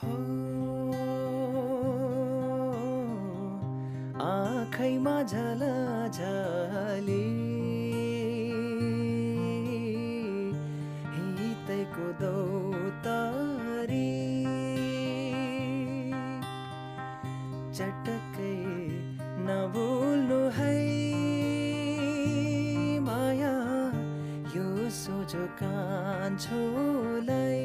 हो आँखैमा झलझली हितैको दौतारी चटक्कै नभुल्नु है माया यो सोझो कान्छोलाई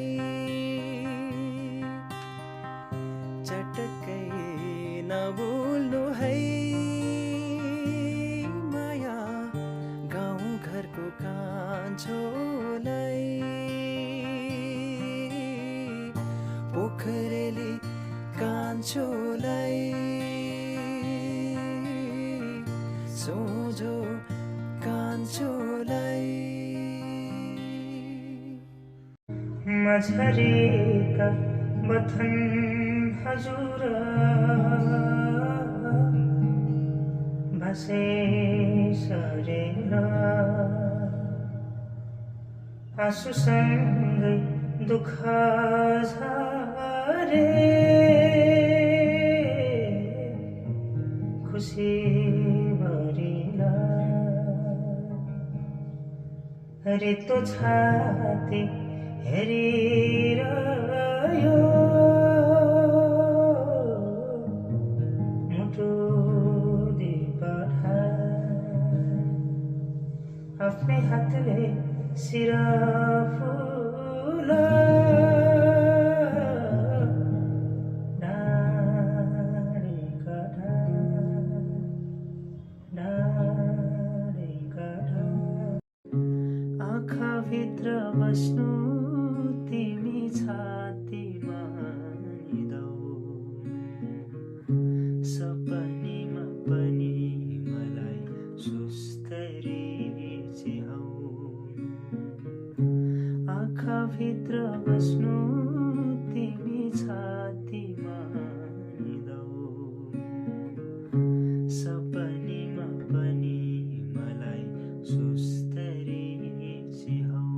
चटक्कै नभुल्नु है माया गाउँ घरको कान्छोलाई पोखरेली कान्छोलाई सोझो कान्छोलाई मझरेका बथन हजुर बसे सरेर आँसुसँगै दुःख झरे खुसी भरिला रेतो छाती हेरिरह्यो मुटु दिपठा आफ्नै हातले शिर फुल डाँडे काँढा आँखाभित्र बस्नु तिमी छातीमा निदौ सपनीमा पनि मलाई सुस्तरी चिहाउ आँखाभित्र बस्नु तिमी छातीमा निदौ सपनीमा पनि मलाई सुस्तरी चिहाउ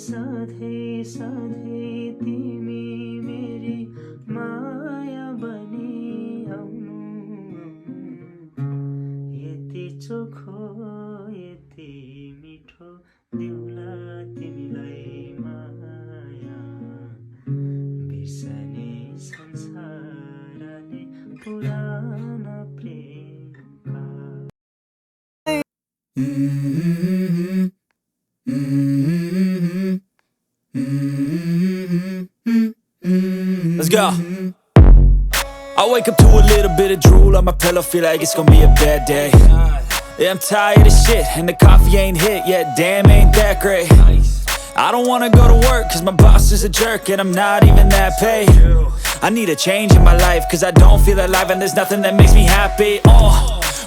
सधैँ सधैँ तिमी मेरी माया बनी आउनु यति चोखो यति मिठो देउला तिमीलाई माया बिर्सने संसारले पुराना प्रेमका Let's go. I wake up to a little bit of drool on my pillow, feel like it's gonna be a bad day. Yeah, I'm tired of shit, and the coffee ain't hit yet, damn, ain't that great. I don't wanna go to work, cause my boss is a jerk, and I'm not even that paid. I need a change in my life, cause I don't feel alive, and there's nothing that makes me happy.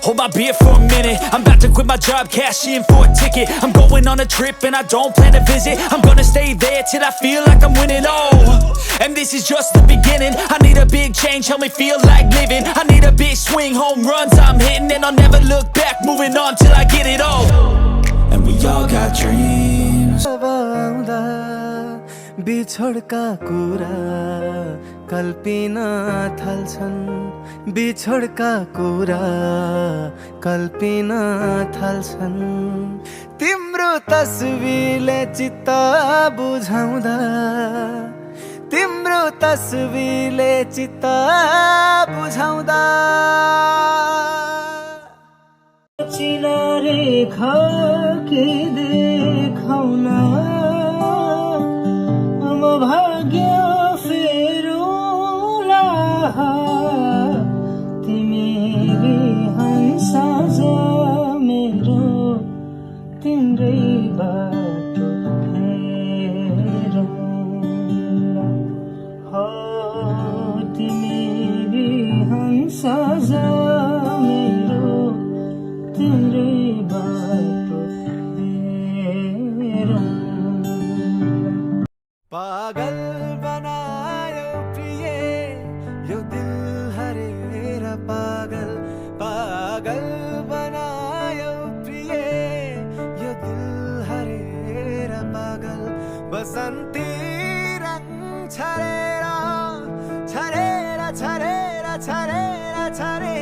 Hold my beer for a minute, I'm about to quit my job, cash in for a ticket. I'm going on a trip and I don't plan to visit. I'm gonna stay there till I feel like I'm winning, and this is just the beginning. I need a big change, help me feel like living. I need a big swing, home runs I'm hitting, and I'll never look back, moving on till I get it all. And we all got dreams. बिछोडका कुरा कल्पिन थाल्छन् बिछोडका कुरा कल्पिन थाल्छन् तिम्रो तस्बिरले चित्त बुझाउँदा तिम्रो तस्बिरले चित्त बुझाउँदा चिला रेखा के देखाउला भाग्य फेरुला तिमी हंसा मेरो तिम्रै बाटो हेरौँला हो तिमी हंसा मेरो तिम्रै बाटो हेरौँला पागल बनायो प्रिय यो दिल हरेर पागल पागल बनायो प्रिय यो दिल हरेर पागल बसन्ती रङ छरेर छरेर छरे